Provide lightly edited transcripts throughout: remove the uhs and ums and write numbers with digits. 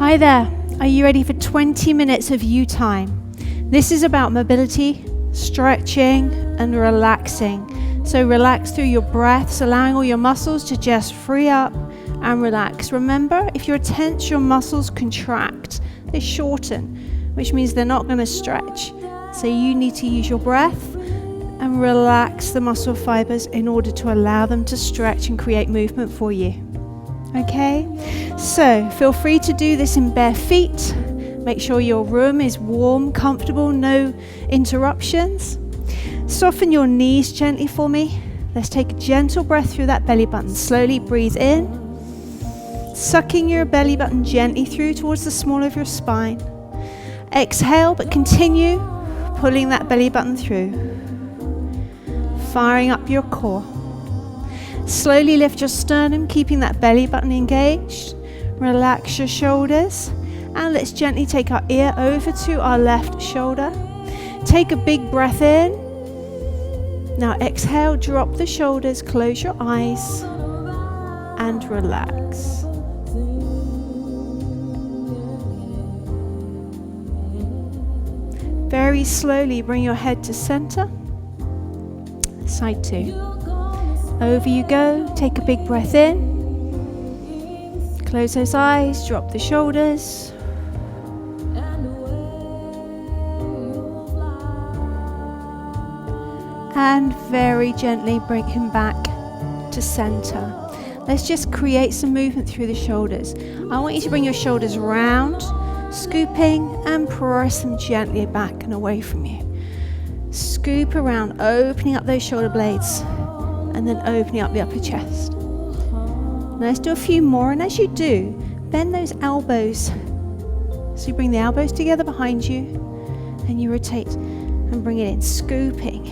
Hi there. Are you ready for 20 minutes of you time? This is about mobility, stretching, and relaxing. So relax through your breaths, allowing all your muscles to just free up and relax. Remember, if you're tense, your muscles contract. They shorten, which means they're not going to stretch. So you need to use your breath and relax the muscle fibers in order to allow them to stretch and create movement for you. Okay, so feel free to do this in bare feet. Make sure your room is warm, comfortable, no interruptions. Soften your knees gently for me. Let's take a gentle breath through that belly button. Slowly breathe in, sucking your belly button gently through towards the small of your spine. Exhale, but continue pulling that belly button through, firing up your core. Slowly lift your sternum, keeping that belly button engaged. Relax your shoulders, and let's gently take our ear over to our left shoulder. Take a big breath in. Now exhale, drop the shoulders, close your eyes, and relax. Very slowly bring your head to center. Side two. Over you go. Take a big breath in. Close those eyes, drop the shoulders. And very gently bring him back to center. Let's just create some movement through the shoulders. I want you to bring your shoulders round, scooping and press them gently back and away from you. Scoop around, opening up those shoulder blades, and then opening up the upper chest. Now let's do a few more, and as you do, bend those elbows. So you bring the elbows together behind you, and you rotate and bring it in, scooping.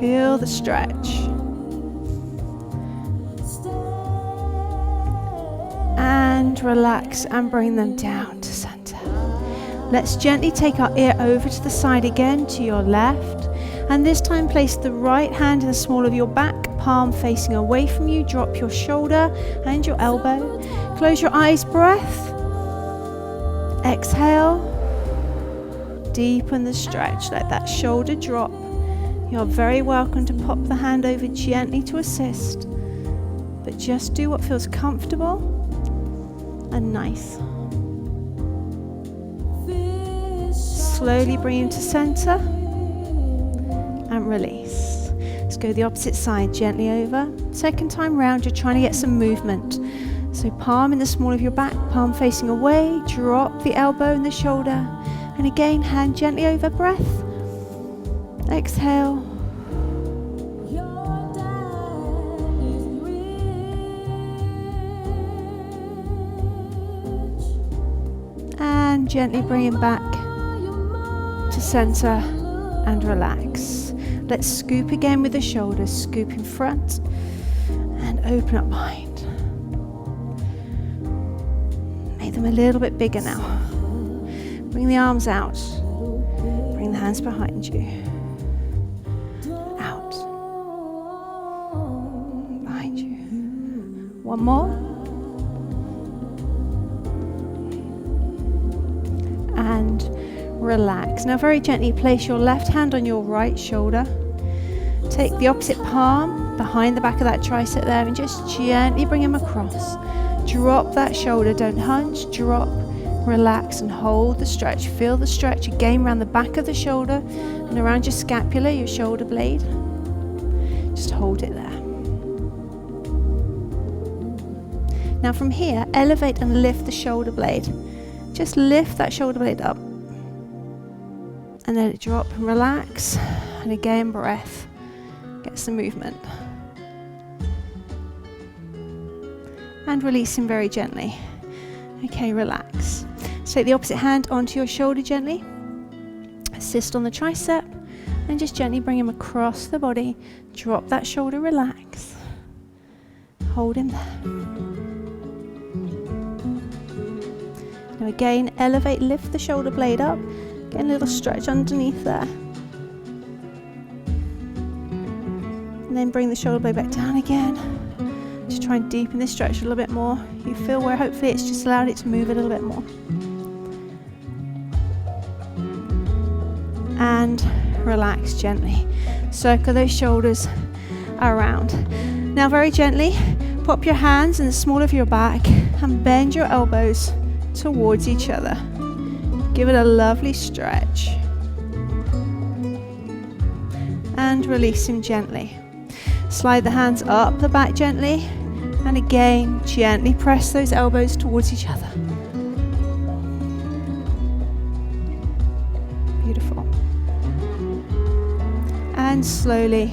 Feel the stretch. And relax and bring them down to center. Let's gently take our ear over to the side again, to your left. And this time place the right hand in the small of your back, palm facing away from you. Drop your shoulder and your elbow. Close your eyes, breath. Exhale. Deepen the stretch, let that shoulder drop. You're very welcome to pop the hand over gently to assist. But just do what feels comfortable and nice. Slowly bring him to center. And release. Let's go the opposite side, gently over. Second time round, you're trying to get some movement. So palm in the small of your back, palm facing away, drop the elbow and the shoulder. And again, hand gently over, breath. Exhale. And gently bring him back to center and relax. Let's scoop again with the shoulders. Scoop in front and open up behind. Make them a little bit bigger now. Bring the arms out. Bring the hands behind you. Out. Behind you. One more. And relax. Now very gently place your left hand on your right shoulder. Take the opposite palm behind the back of that tricep there and just gently bring him across. Drop that shoulder, don't hunch, drop, relax and hold the stretch. Feel the stretch again around the back of the shoulder and around your scapula, your shoulder blade. Just hold it there. Now from here, elevate and lift the shoulder blade. Just lift that shoulder blade up. And let it drop and relax. And again, breath. Get some movement. And release him very gently. Okay, relax. So take the opposite hand onto your shoulder gently. Assist on the tricep. And just gently bring him across the body. Drop that shoulder, relax. Hold him there. Now again, elevate, lift the shoulder blade up. Get a little stretch underneath there. And then bring the shoulder blade back down again. Just try and deepen this stretch a little bit more. You feel where hopefully it's just allowed it to move a little bit more. And relax gently. Circle those shoulders around. Now very gently, pop your hands in the small of your back and bend your elbows towards each other. Give it a lovely stretch. And release him gently. Slide the hands up the back gently, and again gently press those elbows towards each other. Beautiful. And slowly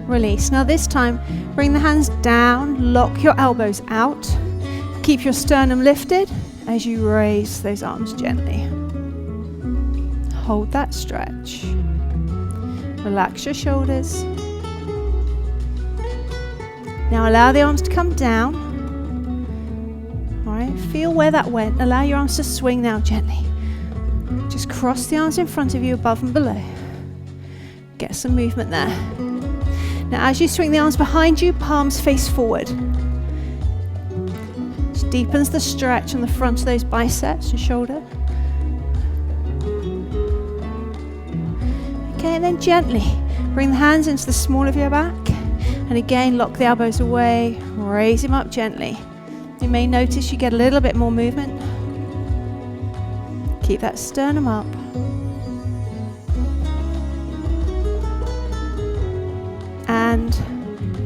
release. Now this time, bring the hands down, lock your elbows out. Keep your sternum lifted as you raise those arms gently. Hold that stretch. Relax your shoulders. Now allow the arms to come down. All right, feel where that went. Allow your arms to swing now gently. Just cross the arms in front of you, above and below. Get some movement there. Now as you swing the arms behind you, palms face forward. Just deepens the stretch on the front of those biceps and shoulder. Okay, and then gently bring the hands into the small of your back. And again, lock the elbows away, raise him up gently. You may notice you get a little bit more movement. Keep that sternum up. And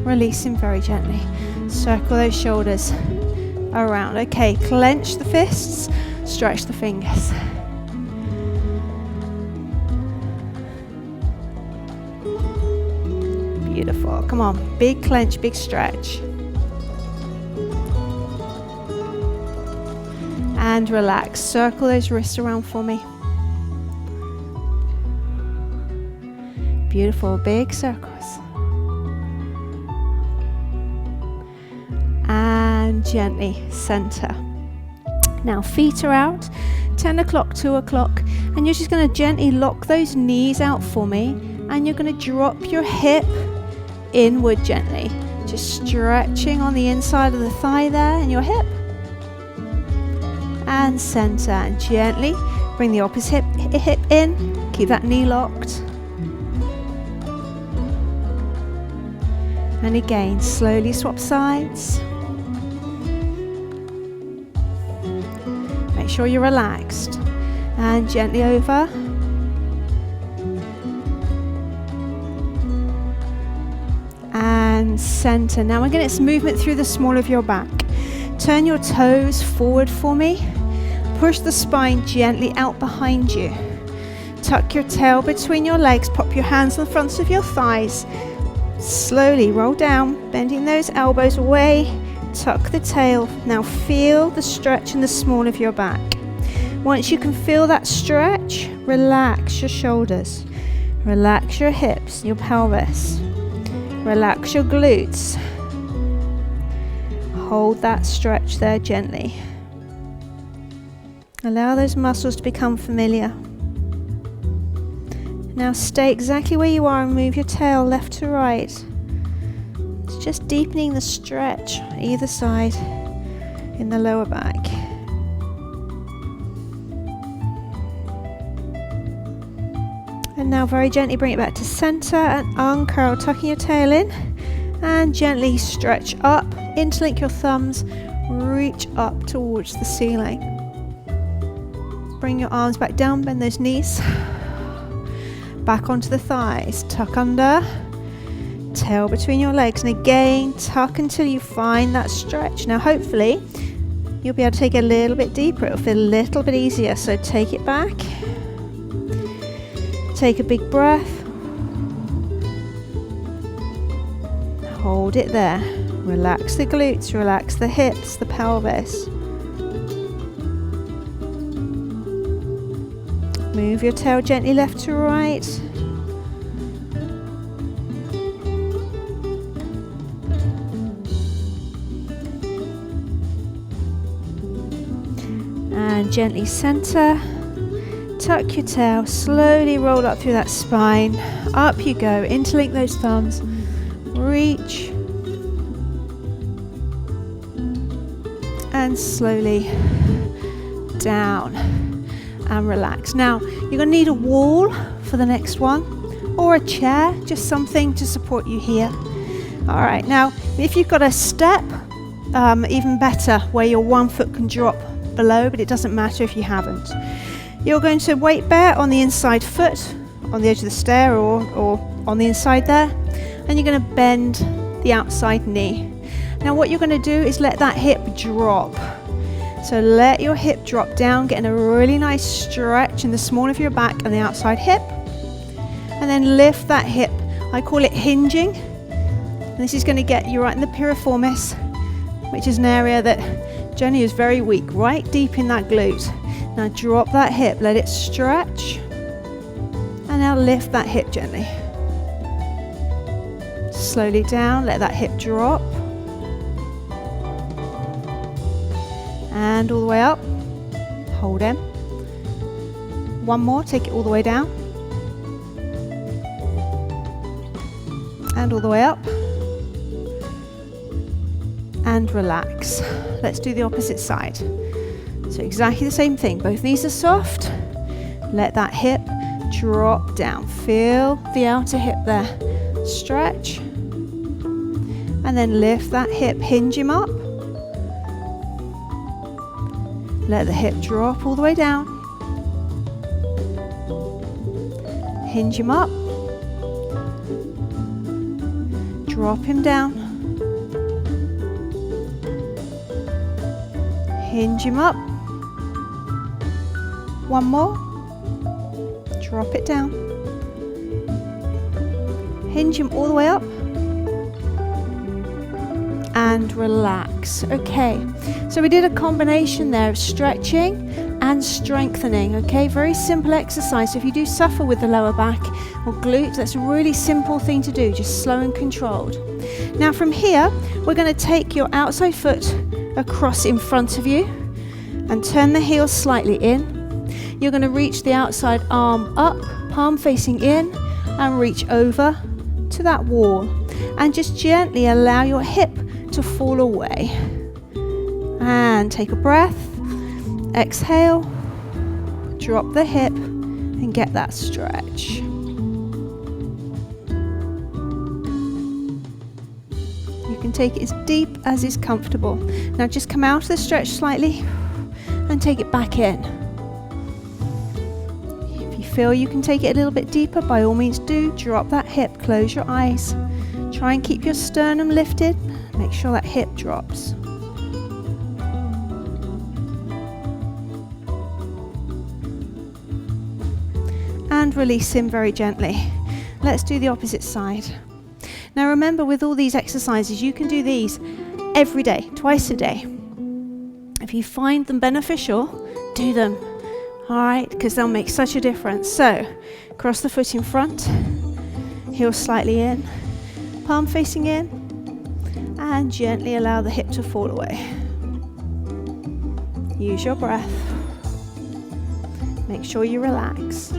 release him very gently. Circle those shoulders around. Okay, clench the fists, stretch the fingers. Beautiful. Come on, big clench, big stretch. And relax. Circle those wrists around for me. Beautiful, big circles. And gently center. Now feet are out, 10 o'clock, 2 o'clock, and you're just going to gently lock those knees out for me, and you're going to drop your hip inward gently, just stretching on the inside of the thigh there and your hip. And center, and gently bring the opposite hip in, keep that knee locked. And again, slowly swap sides. Make sure you're relaxed. And gently over. And center. Now we're going to get some movement through the small of your back. Turn your toes forward for me. Push the spine gently out behind you. Tuck your tail between your legs. Pop your hands on the fronts of your thighs. Slowly roll down, bending those elbows away. Tuck the tail. Now feel the stretch in the small of your back. Once you can feel that stretch, relax your shoulders. Relax your hips, your pelvis. Relax your glutes. Hold that stretch there gently. Allow those muscles to become familiar. Now stay exactly where you are and move your tail left to right. It's just deepening the stretch either side in the lower back. And now very gently bring it back to center and uncurl, tucking your tail in, and gently stretch up, interlink your thumbs, reach up towards the ceiling. Bring your arms back down, bend those knees. Back onto the thighs, tuck under, tail between your legs, and again tuck until you find that stretch. Now hopefully you'll be able to take it a little bit deeper. It'll feel a little bit easier, so take it back. Take a big breath. Hold it there. Relax the glutes, relax the hips, the pelvis. Move your tail gently left to right. And gently center. Tuck your tail, slowly roll up through that spine. Up you go, interlink those thumbs. Reach. and slowly down and relax. Now, you're going to need a wall for the next one, or a chair, just something to support you here. All right, now, if you've got a step, even better, where your 1 foot can drop below, but it doesn't matter if you haven't. You're going to weight bear on the inside foot, on the edge of the stair, or on the inside there, and you're going to bend the outside knee. Now what you're going to do is let that hip drop. So let your hip drop down, getting a really nice stretch in the small of your back and the outside hip, and then lift that hip. I call it hinging, and this is going to get you right in the piriformis, which is an area that Jenny is very weak, right deep in that glute. Now drop that hip, let it stretch, and now lift that hip gently. Slowly down, let that hip drop. And all the way up. Hold in. One more, take it all the way down. And all the way up. And relax. Let's do the opposite side. So exactly the same thing. Both knees are soft. Let that hip drop down. Feel the outer hip there. Stretch. And then lift that hip, hinge him up. Let the hip drop all the way down. Hinge him up. Drop him down. Hinge him up. One more. Drop it down. Hinge him all the way up. And relax. Okay, so we did a combination there of stretching and strengthening. Okay, very simple exercise. So if you do suffer with the lower back or glute, that's a really simple thing to do, just slow and controlled. Now from here, we're going to take your outside foot across in front of you and turn the heel slightly in. You're going to reach the outside arm up, palm facing in, and reach over to that wall. And just gently allow your hip to fall away. And take a breath. Exhale. Drop the hip and get that stretch. You can take it as deep as is comfortable. Now just come out of the stretch slightly and take it back in. If you feel you can take it a little bit deeper, by all means do. Drop that hip, close your eyes. Try and keep your sternum lifted. Make sure that hip drops. And release him very gently. Let's do the opposite side. Now remember, with all these exercises, you can do these every day, twice a day. If you find them beneficial, do them. All right, because they'll make such a difference. So, cross the foot in front, heel slightly in, palm facing in, and gently allow the hip to fall away. Use your breath. Make sure you relax.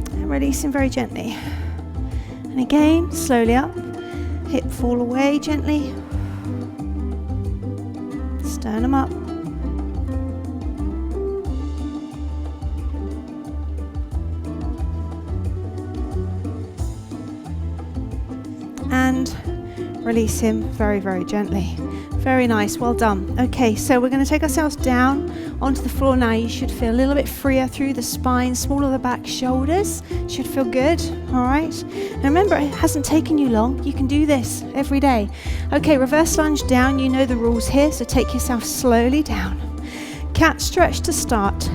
And release him very gently. And again, slowly up. Hip fall away gently. Sternum up. And release him very, very gently. Very nice, well done. Okay, so we're going to take ourselves down onto the floor now. You should feel a little bit freer through the spine, small of the back, shoulders. Should feel good, all right? And remember, it hasn't taken you long. You can do this every day. Okay, reverse lunge down. You know the rules here, so take yourself slowly down. Cat stretch to start.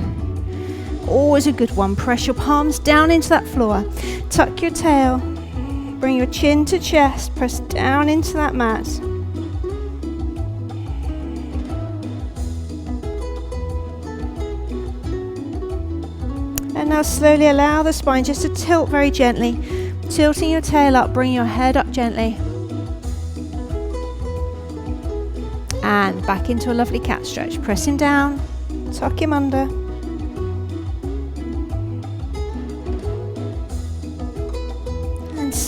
Always a good one. Press your palms down into that floor. Tuck your tail. Bring your chin to chest, press down into that mat. And now slowly allow the spine just to tilt very gently. Tilting your tail up, bring your head up gently. And back into a lovely cat stretch. Pressing down, tuck him under.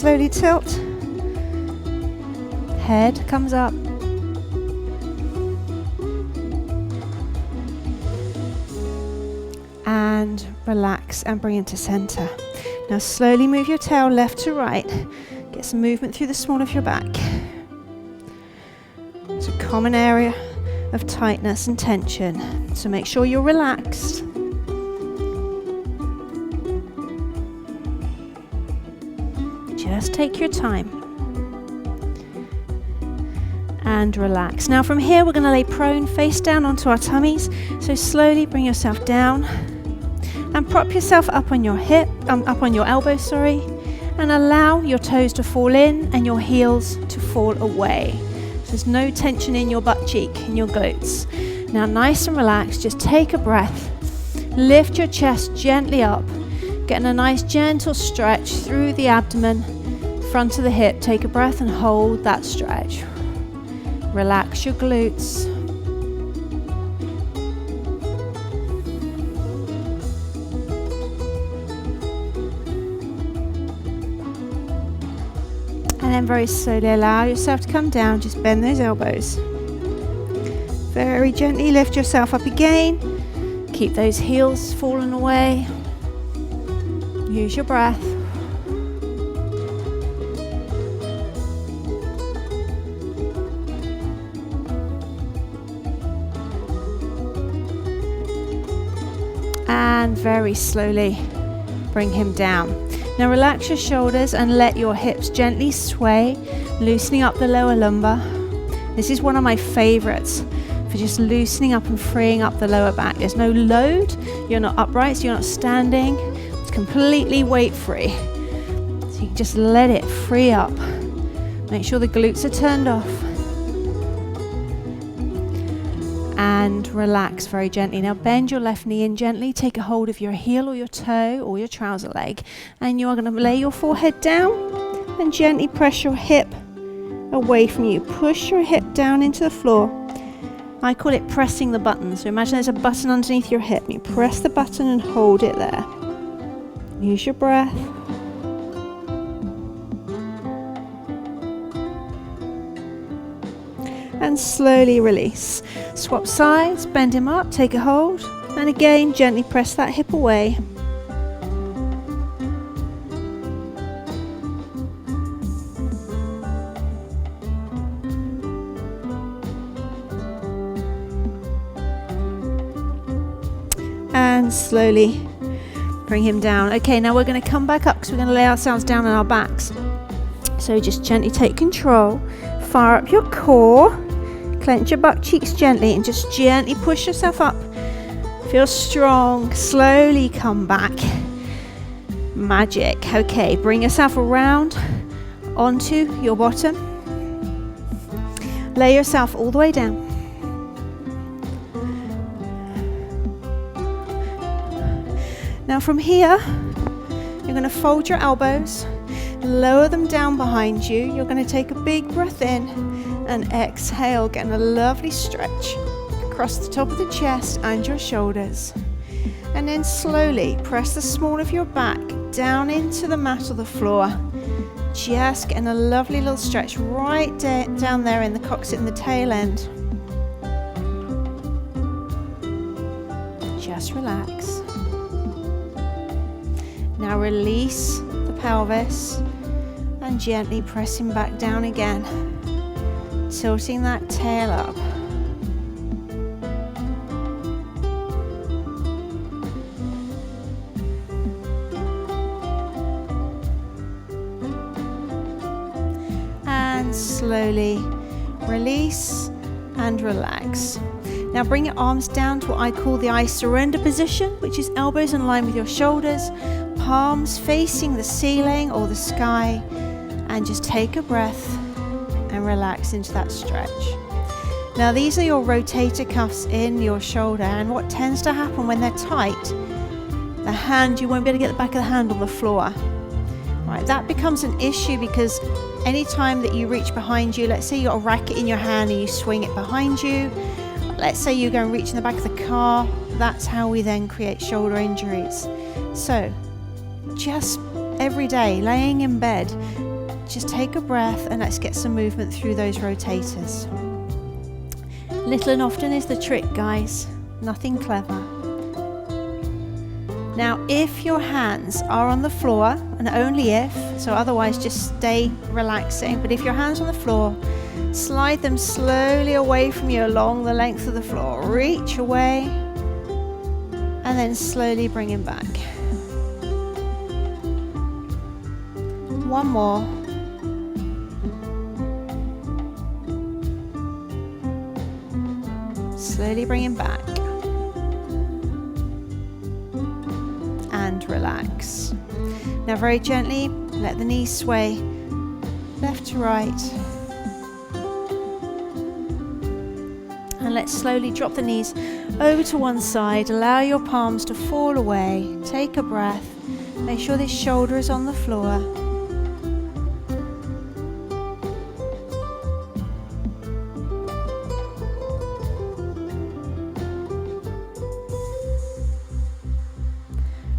slowly tilt. Head comes up. And relax and bring it to center. Now slowly move your tail left to right. Get some movement through the small of your back. It's a common area of tightness and tension, so make sure you're relaxed. Just take your time and relax. Now from here we're going to lay prone face down onto our tummies, so slowly bring yourself down and prop yourself up on your up on your elbow, and allow your toes to fall in and your heels to fall away. So there's no tension in your butt cheek and your glutes. Now nice and relaxed, just take a breath. Lift your chest gently up, getting a nice gentle stretch through the abdomen, front of the hip. Take a breath and hold that stretch. Relax your glutes. And then very slowly allow yourself to come down, just bend those elbows. Very gently lift yourself up again. Keep those heels falling away. Use your breath. And very slowly bring him down. Now relax your shoulders and let your hips gently sway, loosening up the lower lumbar. This is one of my favorites for just loosening up and freeing up the lower back. There's no load, you're not upright, so you're not standing. It's completely weight free. So you can just let it free up. Make sure the glutes are turned off. And relax very gently. Now bend your left knee in gently. Take a hold of your heel or your toe or your trouser leg. And you are going to lay your forehead down and gently press your hip away from you. Push your hip down into the floor. I call it pressing the button. So imagine there's a button underneath your hip. You press the button and hold it there. Use your breath. And slowly release. Swap sides, bend him up, take a hold, and again gently press that hip away. And slowly bring him down. Okay, now we're going to come back up because we're going to lay ourselves down on our backs. So just gently take control, fire up your core. Clench your butt cheeks gently and just gently push yourself up. Feel strong. Slowly come back. Magic. Okay, bring yourself around onto your bottom. Lay yourself all the way down. Now from here, you're going to fold your elbows, lower them down behind you. You're going to take a big breath in and exhale, getting a lovely stretch across the top of the chest and your shoulders. And then slowly press the small of your back down into the mat or the floor. Just getting a lovely little stretch right down there in the coccyx and the tail end. Just relax. Now release the pelvis and gently pressing back down again. Tilting that tail up. And slowly release and relax. Now bring your arms down to what I call the I surrender position, which is elbows in line with your shoulders, palms facing the ceiling or the sky, and just take a breath and relax into that stretch. Now these are your rotator cuffs in your shoulder, and what tends to happen when they're tight, the hand, you won't be able to get the back of the hand on the floor. Right, that becomes an issue because anytime that you reach behind you, let's say you've got a racket in your hand and you swing it behind you, let's say you go and reach in the back of the car, that's how we then create shoulder injuries. So just every day laying in bed, just take a breath and let's get some movement through those rotators. Little and often is the trick, guys. Nothing clever. Now, if your hands are on the floor, and only if, so otherwise just stay relaxing, but if your hands on the floor, slide them slowly away from you along the length of the floor. Reach away, and then slowly bring him back. One more. Slowly bring him back. And relax. Now very gently, let the knees sway left to right. And let's slowly drop the knees over to one side. Allow your palms to fall away. Take a breath. Make sure this shoulder is on the floor.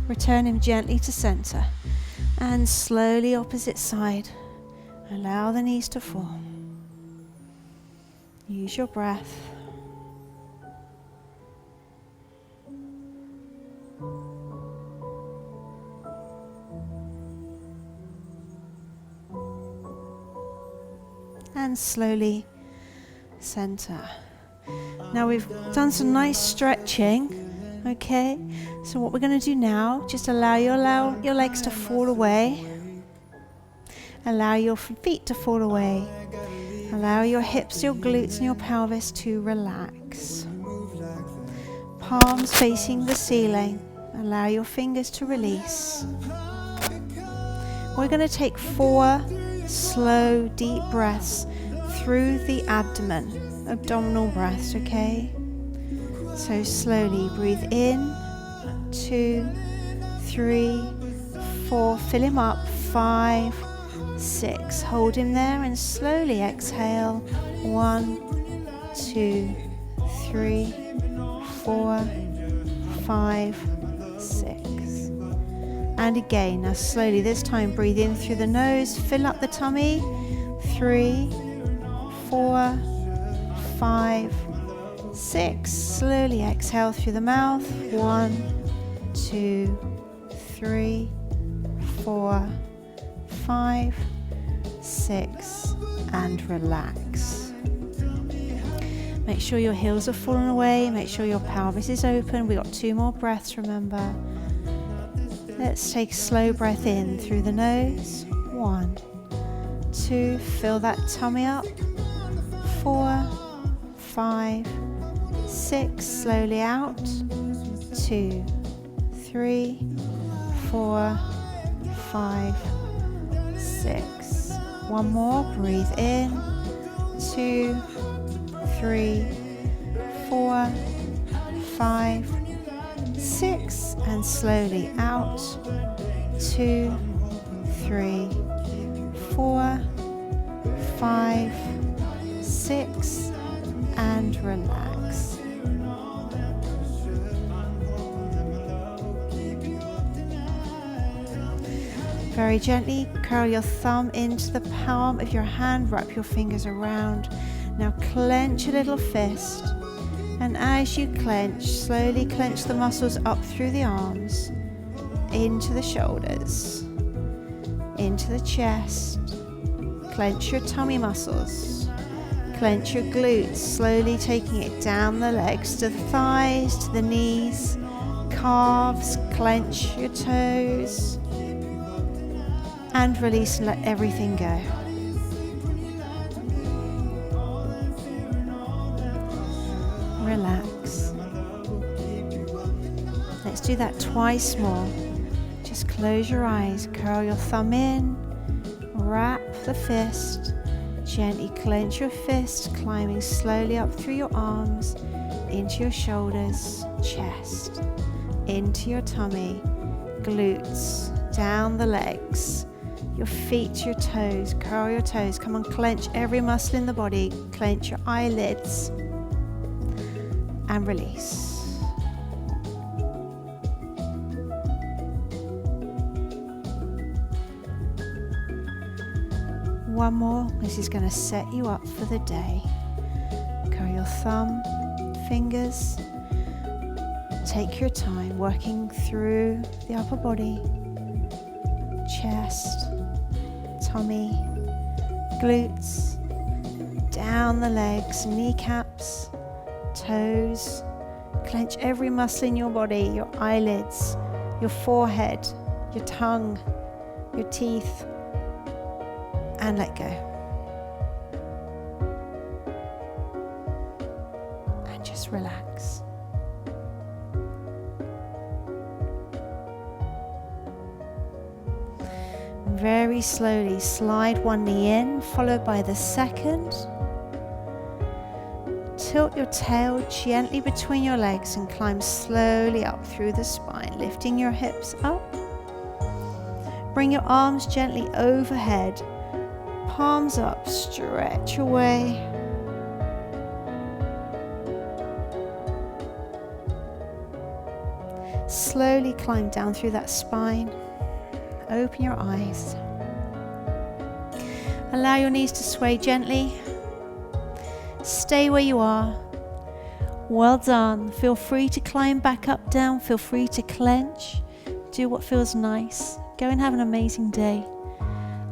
Return him gently to center. And slowly opposite side. Allow the knees to fall. Use your breath. And slowly center. Now we've done some nice stretching, okay? So what we're going to do now, just allow your legs to fall away. Allow your feet to fall away. Allow your hips, your glutes and your pelvis to relax. Palms facing the ceiling. Allow your fingers to release. We're going to take 4 slow, deep breaths through the abdomen, abdominal breaths, okay? So slowly breathe in, 2, 3, 4, fill him up, 5, 6, hold him there and slowly exhale, 1, 2, 3, 4, 5, 6. And again, now slowly this time breathe in through the nose, fill up the tummy, 3, 4, 5, 6. Slowly exhale through the mouth, 1, 2, 3, 4, 5, 6, and relax. Make sure your heels are falling away, make sure your pelvis is open. We've got 2 more breaths, remember. Let's take a slow breath in through the nose. 1, 2, fill that tummy up. 4, 5, 6, slowly out. 2, 3, 4, 5, 6. One more, breathe in. 2, 3, 4, 5, 6, and slowly out. 2, 3, 4, 5, 6, and relax. Very gently curl your thumb into the palm of your hand, wrap your fingers around. Now clench a little fist, and as you clench, slowly clench the muscles up through the arms, into the shoulders, into the chest. Clench your tummy muscles, clench your glutes, slowly taking it down the legs to the thighs, to the knees, calves. Clench your toes, and release and let everything go. Relax. Let's do that twice more. Just close your eyes, curl your thumb in, wrap the fist, gently clench your fist, climbing slowly up through your arms, into your shoulders, chest, into your tummy, glutes, down the legs, your feet, your toes, curl your toes. Come on, clench every muscle in the body, clench your eyelids, and release. One more. This is going to set you up for the day. Curl your thumb, fingers. Take your time working through the upper body, chest, tummy, glutes, down the legs, kneecaps, toes. Clench every muscle in your body, your eyelids, your forehead, your tongue, your teeth, and let go. And just relax. Very slowly slide one knee in, followed by the second. Tilt your tail gently between your legs and climb slowly up through the spine, lifting your hips up. Bring your arms gently overhead, palms up, stretch away. Slowly climb down through that spine. Open your eyes. Allow your knees to sway gently. Stay where you are. Well done. Feel free to climb back up, down. Feel free to clench. Do what feels nice. Go and have an amazing day.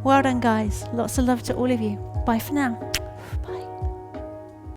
Well done, guys. Lots of love to all of you. Bye for now.